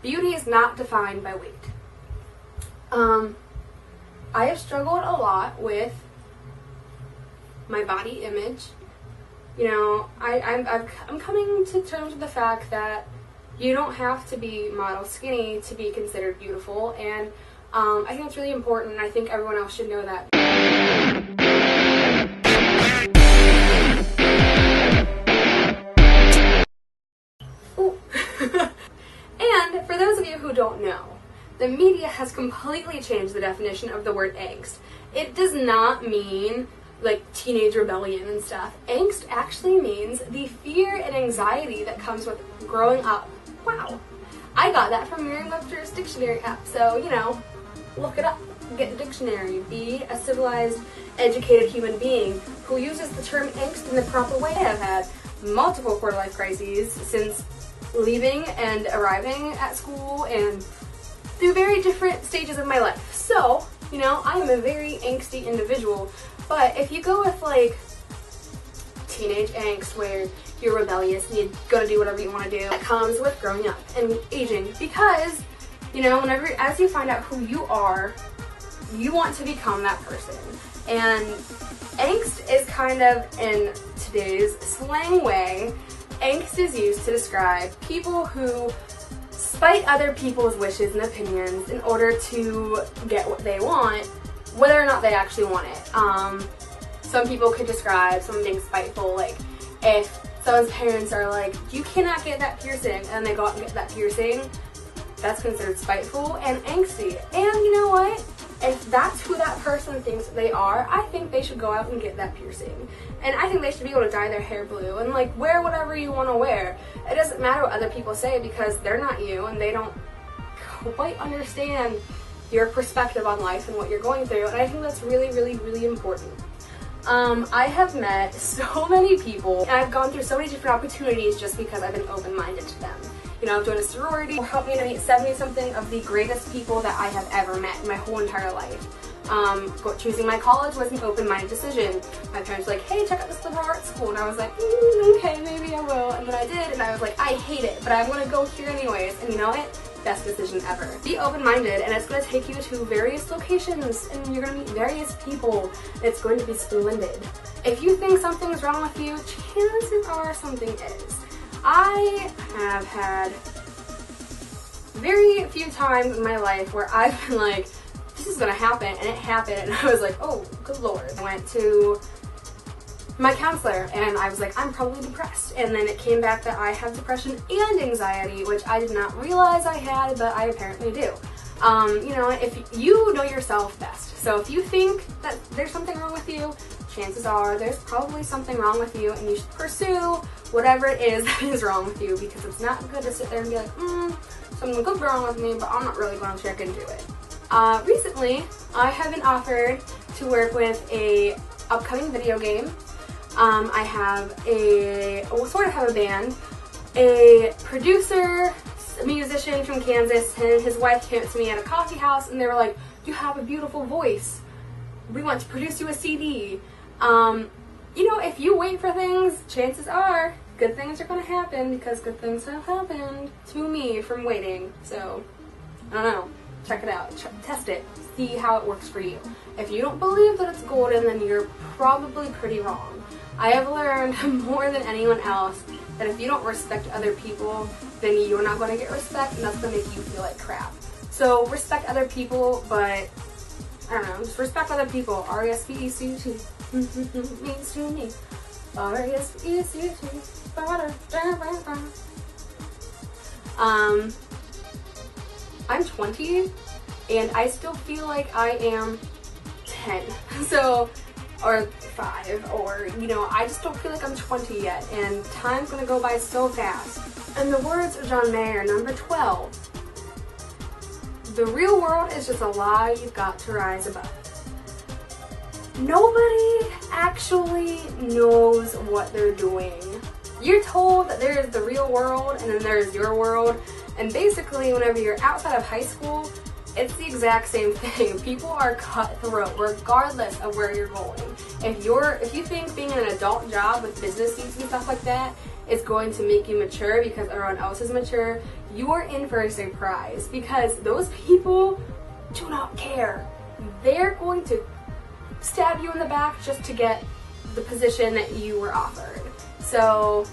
Beauty is not defined by weight. I have struggled a lot with my body image. You know, I'm coming to terms with the fact that you don't have to be model skinny to be considered beautiful, and I think it's really important, and I think everyone else should know that. Ooh. And for those of you who don't know, the media has completely changed the definition of the word angst. It does not mean like teenage rebellion and stuff. Angst actually means the fear and anxiety that comes with growing up. Wow. I got that from Merriam-Webster's dictionary app, so, you know, look it up, get a dictionary, be a civilized, educated human being who uses the term angst in the proper way. I have had multiple quarter-life crises since leaving and arriving at school and through very different stages of my life. So, you know, I am a very angsty individual, but if you go with like teenage angst where you're rebellious and you're gonna do whatever you want to do, it comes with growing up and aging, because, you know, as you find out who you are, you want to become that person. And angst is kind of, in today's slang way, angst is used to describe people who spite other people's wishes and opinions in order to get what they want, whether or not they actually want it. Some people could describe someone being spiteful, like if someone's parents are like, you cannot get that piercing, and they go out and get that piercing, that's considered spiteful and angsty. And you know what? If that's who that person thinks they are, I think they should go out and get that piercing. And I think they should be able to dye their hair blue and like wear whatever you want to wear. It doesn't matter what other people say, because they're not you and they don't quite understand your perspective on life and what you're going through. And I think that's really, really, really important. I have met so many people, and I've gone through so many different opportunities just because I've been open-minded to them. You know, I've joined a sorority, helped me to meet 70-something of the greatest people that I have ever met in my whole entire life. Choosing my college was an open-minded decision. My parents were like, hey, check out this liberal arts school, and I was like, okay, maybe I will, and then I did, and I was like, I hate it, but I'm gonna go here anyways, and you know what? Best decision ever. Be open-minded, and it's going to take you to various locations, and you're going to meet various people. It's going to be splendid. If you think something's wrong with you, chances are something is. I have had very few times in my life where I've been like, this is going to happen, and it happened, and I was like, oh, good lord. I went to my counselor and I was like, I'm probably depressed, and then it came back that I have depression and anxiety, which I did not realize I had, but I apparently do. You know, if you know yourself best, so if you think that there's something wrong with you, chances are there's probably something wrong with you, and you should pursue whatever it is that is wrong with you, because it's not good to sit there and be like, something good's wrong with me, but I'm not really going to check into it. Recently, I have been offered to work with a upcoming video game. I have sort of have a band. A producer, a musician from Kansas, and his wife came up to me at a coffee house, and they were like, you have a beautiful voice. We want to produce you a CD. You know, if you wait for things, chances are good things are going to happen, because good things have happened to me from waiting. So, I don't know. Check it out. Test it. See how it works for you. If you don't believe that it's golden, then you're probably pretty wrong. I have learned more than anyone else that if you don't respect other people, then you're not going to get respect, and that's going to make you feel like crap. So respect other people, but I don't know, just respect other people. R-E-S-P-E-C-T means to me. R-E-S-P-E-C-T. I'm 20, and I still feel like I am 10. So, or 5, or, you know, I just don't feel like I'm 20 yet, and time's gonna go by so fast. In the words of John Mayer, number 12, the real world is just a lie you've got to rise above. Nobody actually knows what they're doing. You're told that there's the real world, and then there's your world, and basically whenever you're outside of high school, it's the exact same thing. People are cutthroat regardless of where you're going. If you think being in an adult job with business suits and stuff like that is going to make you mature because everyone else is mature, you are in for a surprise, because those people do not care. They're going to stab you in the back just to get the position that you were offered. So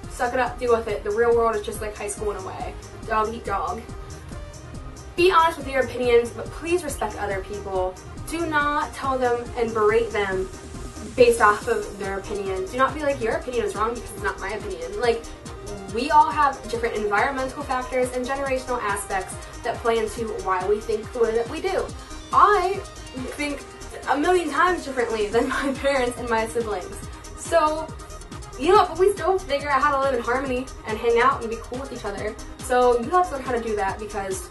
suck it up, deal with it. The real world is just like high school in a way. Dog eat dog. Be honest with your opinions, but please respect other people. Do not tell them and berate them based off of their opinion. Do not be like, your opinion is wrong because it's not my opinion. Like, we all have different environmental factors and generational aspects that play into why we think the way that we do. I think a million times differently than my parents and my siblings. So, you know what, but we still figure out how to live in harmony and hang out and be cool with each other. So you have to learn how to do that, because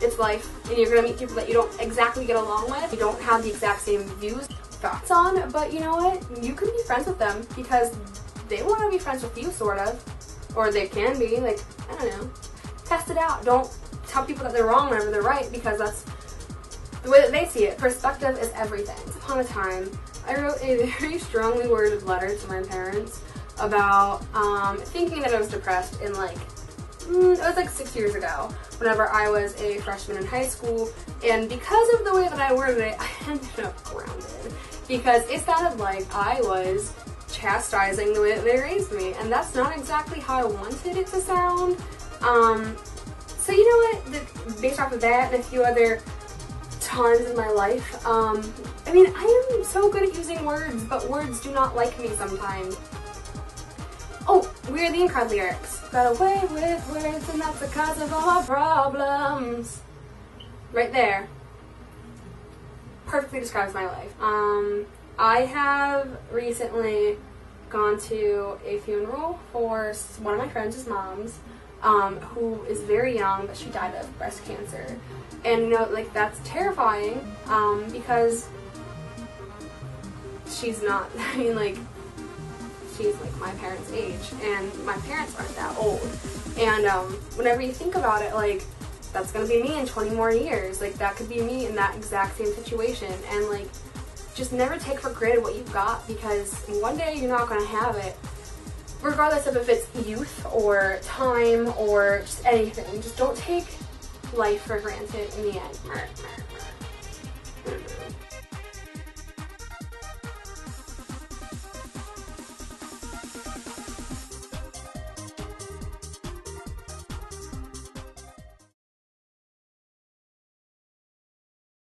it's life, and you're gonna meet people that you don't exactly get along with, you don't have the exact same views, thoughts on, but you know what? You can be friends with them because they want to be friends with you, sort of. Or they can be, like, I don't know. Test it out. Don't tell people that they're wrong whenever they're right, because that's the way that they see it. Perspective is everything. Once upon a time, I wrote a very strongly worded letter to my parents about thinking that I was depressed in, like, it was like 6 years ago, whenever I was a freshman in high school, and because of the way that I worded it, I ended up grounded, because it sounded like I was chastising the way that they raised me, and that's not exactly how I wanted it to sound. So you know what, based off of that and a few other times in my life, I mean, I am so good at using words, but words do not like me sometimes. Oh, We're the Incarnate lyrics. Got away with words, and that's the cause of all my problems. Right there. Perfectly describes my life. I have recently gone to a funeral for one of my friends' moms, who is very young, but she died of breast cancer. And, you know, like, that's terrifying, because she's not, I mean, like, she's like my parents' age, and my parents aren't that old. And whenever you think about it, like, that's gonna be me in 20 more years. Like, that could be me in that exact same situation. And, like, just never take for granted what you've got, because one day you're not gonna have it, regardless of if it's youth or time or just anything. Just don't take life for granted in the end.